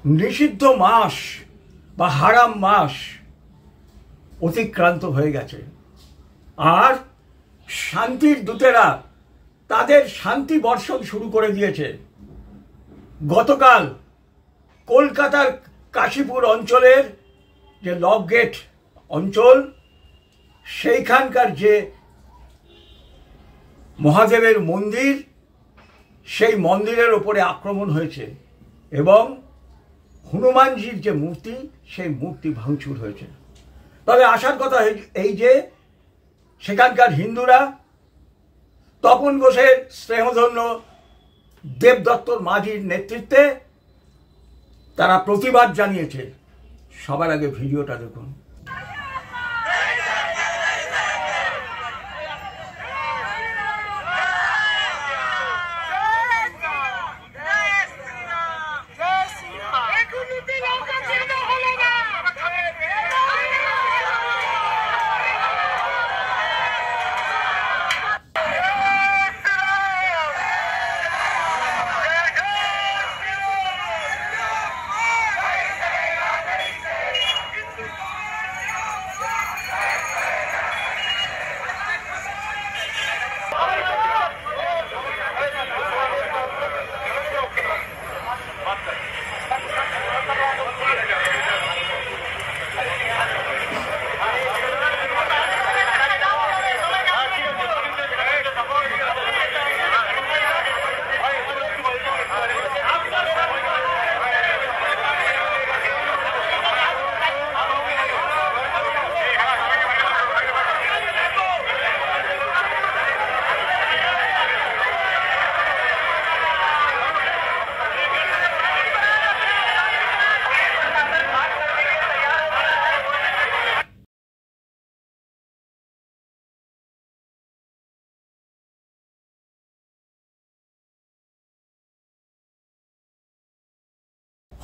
নিষিদ্ধ মাস বা হারাম মাস অতিক্রান্ত হয়ে গেছে, আর শান্তির দূতেরা তাদের শান্তি বর্ষণ শুরু করে দিয়েছে। গতকাল কলকাতার কাশীপুর অঞ্চলের যে লক গেট অঞ্চল, সেইখানকার যে মহাদেবের মন্দির, সেই মন্দিরের ওপরে আক্রমণ হয়েছে এবং হনুমানজির যে মূর্তি, সেই মূর্তি ভাঙচুর হয়েছে। তবে আসার কথা এই যে সেখানকার হিন্দুরা তপন ঘোষের স্নেহধন্য দেবদত্তর মাঝির নেতৃত্বে তারা প্রতিবাদ জানিয়েছে। সবার আগে ভিডিওটা দেখুন।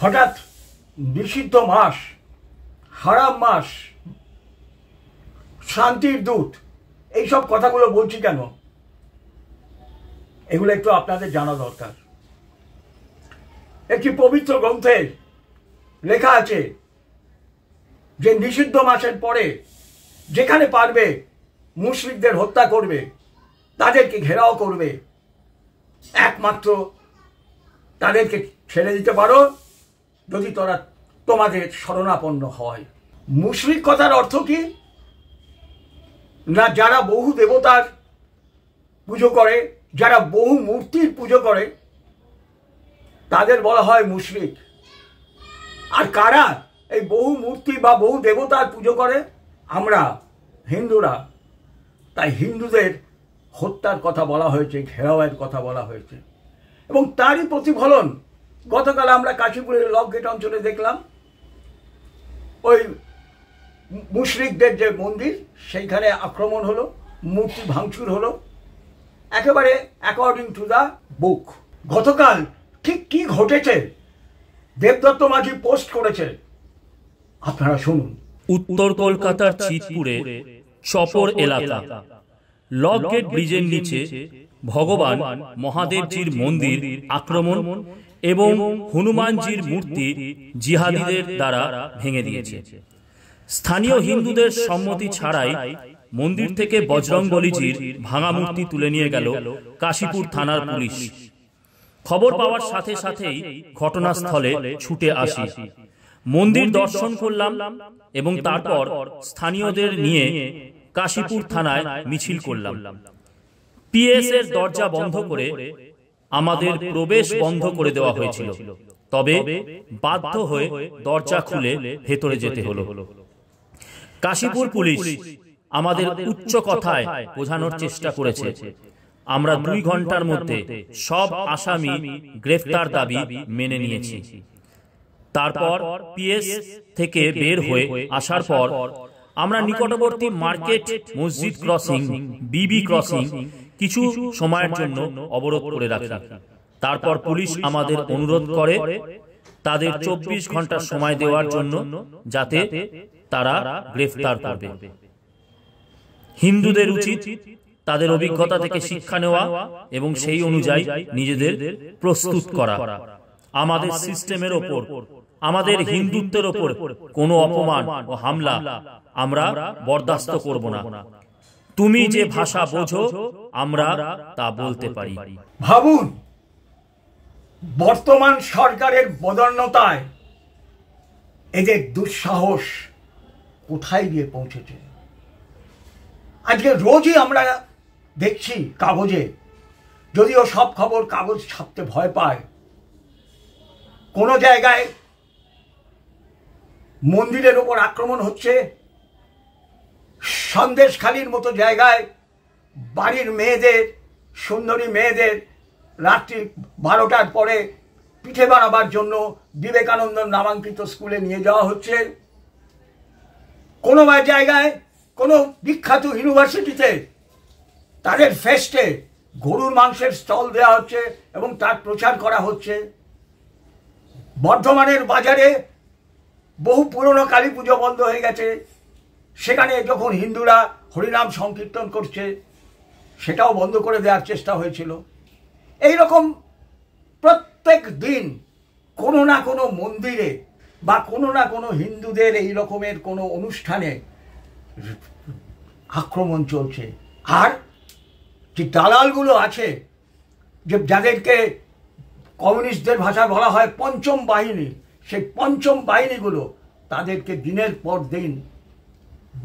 হঠাৎ নিষিদ্ধ মাস, হারাম মাস, শান্তির দূত, এইসব কথাগুলো বলছি কেন? এগুলো একটু আপনাদের জানা দরকার। একটি পবিত্র গ্রন্থে লেখা আছে যে নিষিদ্ধ মাসের পরে যেখানে পারবে মুশরিকদের হত্যা করবে, তাদেরকে ঘেরাও করবে, একমাত্র তাদেরকে ছেড়ে দিতে পারো যদি তোরা তোমাদের শরণাপন্ন হয়। মুশরিক কথার অর্থ কি? না, যারা বহু দেবতার পুজো করে, যারা বহু মূর্তির পুজো করে, তাদের বলা হয় মুশরিক। আর কারা এই বহু মূর্তি বা বহু দেবতার পুজো করে? আমরা হিন্দুরা। তাই হিন্দুদের হত্যার কথা বলা হয়েছে, ঘেরাওয়ের কথা বলা হয়েছে। এবং তারই প্রতিফলন গতকাল আমরা কাশীপুরের লক গেট অঞ্চলে দেখলাম। ওই মুশরিকদের যে মন্দির, সেইখানে আক্রমণ হলো, মূর্তি ভাঙচুর হলো, একেবারে অ্যাকর্ডিং টু দ্য বুক। গতকাল ঠিক কি ঘটেছে দেবদত্ত মাঝি পোস্ট করেছে, আপনারা শুনুন। উত্তর কলকাতার চিতপুরে চপর এলাকা লক গেট ব্রিজের নিচে ভগবান মহাদেবজির মন্দির আক্রমণ এবং হনুমানজির মূর্তি জিহাদিদের দ্বারা ভেঙে দিয়েছে। স্থানীয় হিন্দুদের সম্মতি ছাড়াই মন্দির থেকে বজরংবলীজির ভাঙা মূর্তি তুলে নিয়ে গেল কাশীপুর থানার পুলিশ। খবর পাওয়ার সাথে সাথেই ঘটনাস্থলে ছুটে আসি, মন্দির দর্শন করলাম এবং তারপর স্থানীয়দের নিয়ে কাশীপুর থানায় মিছিল করলাম। পিএস এর দরজা বন্ধ করে আমাদের প্রবেশ বন্ধ করে দেওয়া হয়েছিল, তবে বাধ্য হয়ে দরজা খুলে ভেতরে যেতে হলো। কাশীপুর পুলিশ আমাদের উচ্চ কথায় বোঝানোর চেষ্টা করেছে। আমরা 2 ঘন্টার মধ্যে সব আসামি গ্রেফতার দাবি মেনে নিয়েছি। তারপর পিএস থেকে বের হয়ে আসার পর আমরা নিকটবর্তী মার্কেট, মসজিদ ক্রসিং, বিবি ক্রসিং কিছু সময়ের জন্য অবরোধ করে রাখি। তারপর পুলিশ আমাদের অনুরোধ করে তাদের 24 ঘন্টা সময় দেওয়ার জন্য, যাতে তারা গ্রেফতার করবে। হিন্দুদের উচিত তাদের অভিজ্ঞতা থেকে শিক্ষা নেওয়া এবং সেই অনুযায়ী নিজেদের প্রস্তুত করা। আমাদের সিস্টেমের ওপর, আমাদের হিন্দুত্বের ওপর কোনো অপমান ও হামলা আমরা বরদাস্ত করব না। তুমি যে ভাষা বোঝো আমরা তা বলতে পারি। ভাবুন, বর্তমান সরকারের বদান্যতায় এদের দুঃসাহস কোথায় গিয়ে পৌঁছেছে। আজকে রোজই আমরা দেখছি কাগজে, যদিও সব খবর কাগজ ছাপতে ভয় পায়, কোনো জায়গায় মন্দিরের ওপর আক্রমণ হচ্ছে, সন্দেশখালির মতো জায়গায় বাড়ির মেয়েদের, সুন্দরী মেয়েদের রাত্রি 12টার পরে পিঠে বানাবার জন্য বিবেকানন্দ নামাঙ্কিত স্কুলে নিয়ে যাওয়া হচ্ছে। কোনো জায়গায় কোনো বিখ্যাত ইউনিভার্সিটিতে তাদের ফেস্টে গরুর মাংসের স্টল দেওয়া হচ্ছে এবং তার প্রচার করা হচ্ছে। বর্ধমানের বাজারে বহু পুরনো কালী পুজো বন্ধ হয়ে গেছে, সেখানে যখন হিন্দুরা হরিনাম সংকীর্তন করছে সেটাও বন্ধ করে দেওয়ার চেষ্টা হয়েছিল। এই রকম প্রত্যেক দিন কোনো না কোনো মন্দিরে বা কোনো না কোনো হিন্দুদের এই রকমের কোনো অনুষ্ঠানে আক্রমণ চলছে। আর যে দালালগুলো আছে, যে যাদেরকে কমিউনিস্টদের ভাষায় বলা হয় পঞ্চম বাহিনী, সেই পঞ্চম বাহিনীগুলো তাদেরকে দিনের পর দিন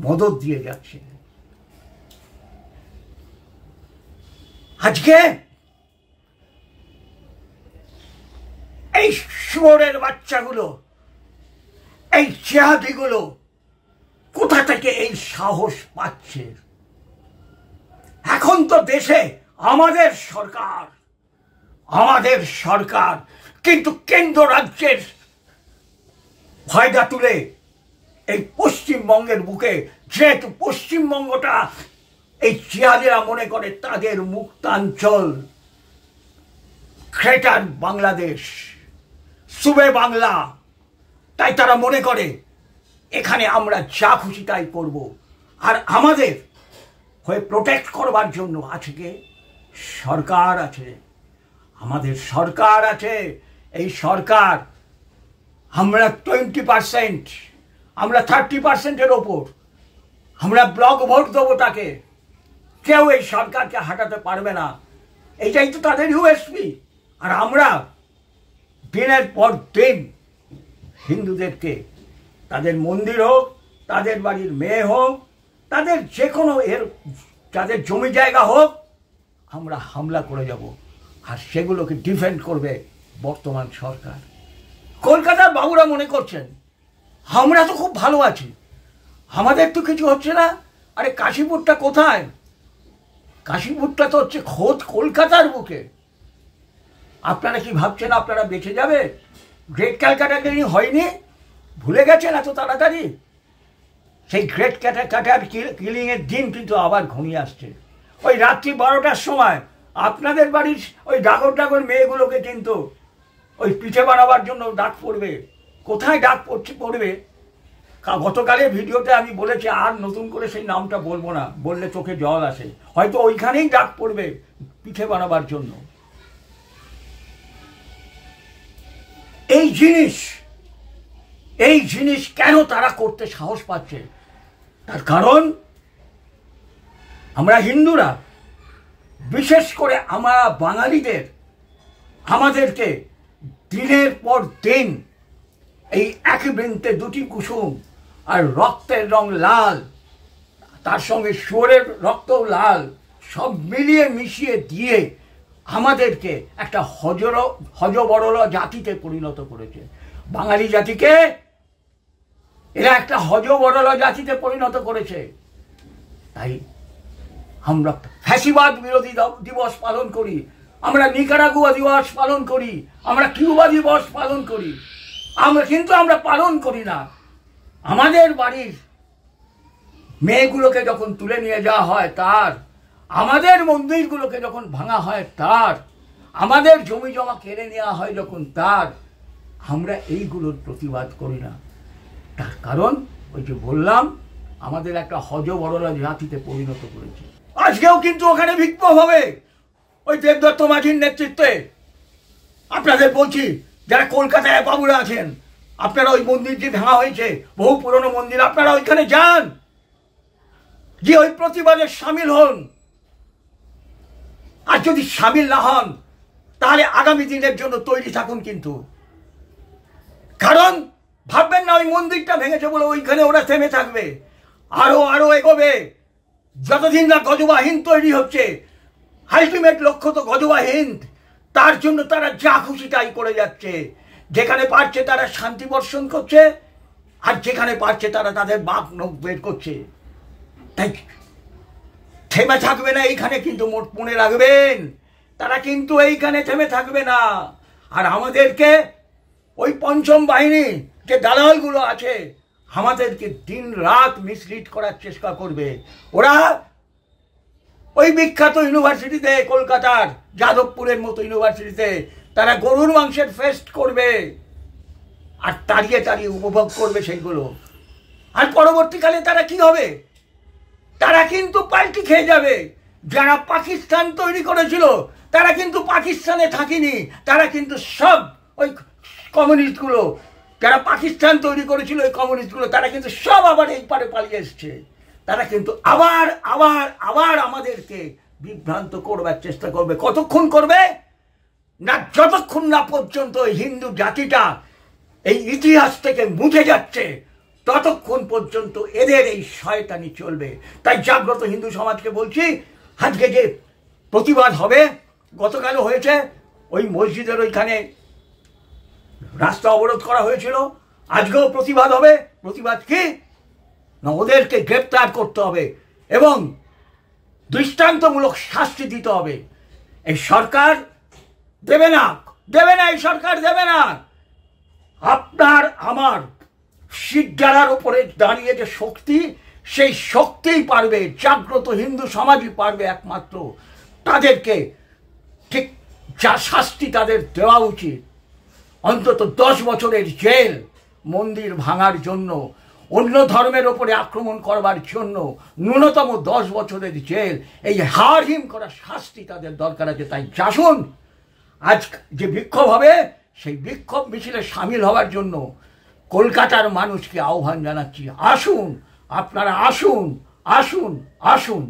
মদত দিয়ে যাচ্ছে। আজকে এই শুয়োরের বাচ্চাগুলো, এই জিহাদিগুলো কোথা থেকে এই সাহস পাচ্ছে? এখন তো দেশে আমাদের সরকার, কিন্তু কেন্দ্র রাজ্যের ফায়দা তুলে এই পশ্চিমবঙ্গের বুকে, যেহেতু পশ্চিমবঙ্গটা এই জিহাদিরা মনে করে তাদের মুক্তাঞ্চল, গ্রেটার বাংলাদেশ, সুবে বাংলা, তাই তারা মনে করে এখানে আমরা যা খুশি তাই করব। আর আমাদের হয়ে প্রোটেক্ট করবার জন্য আজকে সরকার আছে, আমাদের সরকার আছে। এই সরকার, আমরা 20%, আমরা 30%-এর ওপর আমরা ব্লক ভোট দেবো তাকে, কেউ এই সরকারকে হাঁটাতে পারবে না। এইটাই তো তাদের ইউএসপি। আর আমরা দিনের পর দিন হিন্দুদেরকে, তাদের মন্দির হোক, তাদের বাড়ির মেয়ে হোক, তাদের যে কোনো তাদের জমি জায়গা হোক, আমরা হামলা করে যাব। আর সেগুলোকে ডিফেন্ড করবে বর্তমান সরকার। কলকাতার বাবুরা মনে করছেন আমরা তো খুব ভালো আছি, আমাদের তো কিছু হচ্ছে না। আরে কাশীপুরটা কোথায়? কাশীপুরটা তো হচ্ছে খোদ কলকাতার বুকে। আপনারা কি ভাবছেন আপনারা বেঁচে যাবে? গ্রেট ক্যালকাটা হয়নি, ভুলে গেছেন এত তাড়াতাড়ি? সেই গ্রেট ক্যালকাটার কিলিংয়ের দিন কিন্তু আবার ঘনিয়ে আসছে। ওই রাত্রি 12টার সময় আপনাদের বাড়ির ওই ডাগর মেয়েগুলোকে কিন্তু ওই পিঠে বানাবার জন্য ডাক পড়বে। কোথায় ডাক পড়বে? গতকালের ভিডিওতে আমি বলেছি, আর নতুন করে সেই নামটা বলবো না, বললে চোখে জল আসে। হয়তো ওইখানেই ডাক পড়বে পিঠে বানাবার জন্য। এই জিনিস কেন তারা করতে সাহস পাচ্ছে? তার কারণ আমরা হিন্দুরা, বিশেষ করে আমরা বাঙালিদের, আমাদেরকে দিনের পর দিন এই একই বৃন্তে দুটি কুসুম আর রক্তের রং লাল, তার সঙ্গে শুয়োরের রক্তও লাল, সব মিলিয়ে মিশিয়ে দিয়ে আমাদেরকে একটা হজবরল জাতিতে পরিণত করেছে। বাঙালি জাতিকে এরা একটা হজবরল জাতিতে পরিণত করেছে। তাই আমরা ফ্যাসিবাদ বিরোধী দিবস পালন করি, আমরা নিকারাগুয়া দিবস পালন করি, আমরা কিউবা দিবস পালন করি, কিন্তু আমরা পালন করি না আমাদের বাড়ির মেয়েগুলোকে যখন তুলে নিয়ে যাওয়া হয় তার, আমাদের মন্দিরগুলোকে যখন ভাঙা হয় তার, আমাদের জমি জমা কেড়ে নেওয়া হয় যখন তার, আমরা এইগুলোর প্রতিবাদ করি না। তার কারণ ওই যে বললাম, আমাদের একটা হজবরল জাতিতে পরিণত করেছে। আজকেও কিন্তু ওখানে বিক্ষোভ হবে ওই দেবদত্ত মাঝির নেতৃত্বে। আপনাদের বলছি, যারা কলকাতায় বাবুরা আছেন, আপনারা ওই মন্দির যে ভাঙা হয়েছে, বহু পুরনো মন্দির, আপনারা ওইখানে যান, যে ওই প্রতিবাদে সামিল হন। আর যদি সামিল না হন তাহলে আগামী দিনের জন্য তৈরি থাকুন। কিন্তু কারণ ভাববেন না ওই মন্দিরটা ভেঙেছে বলে ওইখানে ওরা থেমে থাকবে, আরো আরো এগোবে। যতদিন না গজবা হিন্দ তৈরি হচ্ছে, আলটিমেট লক্ষ্য তো গজবা হিন্দ। তার জন্য তারা যা খুশি তাই করে যাচ্ছে। যেখানে পারছে তারা শান্তি বর্ষণ করছে, আর যেখানে পারছে তারা তাদের বাঘ নখ বের করছে। তাই থেমে থাকবে না এইখানে, কিন্তু মনে রাখবেন তারা কিন্তু এইখানে থেমে থাকবে না। আর আমাদেরকে ওই পঞ্চম বাহিনী যে দালালগুলো আছে, আমাদেরকে দিন রাত মিসলিড করার চেষ্টা করবে। ওরা ওই বিখ্যাত ইউনিভার্সিটিতে, কলকাতার যাদবপুরের মতো ইউনিভার্সিটিতে তারা গরুর মাংসের ফেস্ট করবে, আর তাড়িয়ে তাড়িয়ে উপভোগ করবে সেইগুলো। আর পরবর্তীকালে তারা কি হবে? তারা কিন্তু পাল্টি খেয়ে যাবে। যারা পাকিস্তান তৈরি করেছিল তারা কিন্তু পাকিস্তানে থাকেনি, তারা কিন্তু সব ওই কমিউনিস্টগুলো, যারা পাকিস্তান তৈরি করেছিল ওই কমিউনিস্টগুলো, তারা কিন্তু সব আবার এই পারে পালিয়ে এসছে। তারা কিন্তু আবার আবার আবার আমাদেরকে বিভ্রান্ত করবার চেষ্টা করবে। কতক্ষণ করবে? না যতক্ষণ না পর্যন্ত হিন্দু জাতিটা এই ইতিহাস থেকে মুছে যাচ্ছে, ততক্ষণ পর্যন্ত এদের এই শয়তানি চলবে। তাই জাগ্রত হিন্দু সমাজকে বলছি, আজকে যে প্রতিবাদ হবে, গতকালও হয়েছে, ওই মসজিদের ওইখানে রাস্তা অবরোধ করা হয়েছিল, আজকেও প্রতিবাদ হবে। প্রতিবাদ কি না, ওদেরকে গ্রেপ্তার করতে হবে এবং দৃষ্টান্তমূলক শাস্তি দিতে হবে। এই সরকার দেবে না, দেবে না, এই সরকার দেবে না। আপনার আমার শিরডালার উপরে দাঁড়িয়ে যে শক্তি, সেই শক্তিই পারবে, জাগ্রত হিন্দু সমাজই পারবে একমাত্র। তাদেরকে ঠিক যা শাস্তি তাদের দেওয়া উচিত, অন্তত 10 বছরের জেল মন্দির ভাঙার জন্য, অন্য ধর্মের ওপরে আক্রমণ করবার জন্য ন্যূনতম 10 বছরের জেল, এই হারহিম করা শাস্তি তাদের দরকার আছে। তাই আসুন, আজ যে বিক্ষোভ হবে সেই বিক্ষোভ মিছিলে সামিল হওয়ার জন্য কলকাতার মানুষকে আহ্বান জানাচ্ছি। আসুন, আপনারা আসুন, আসুন, আসুন।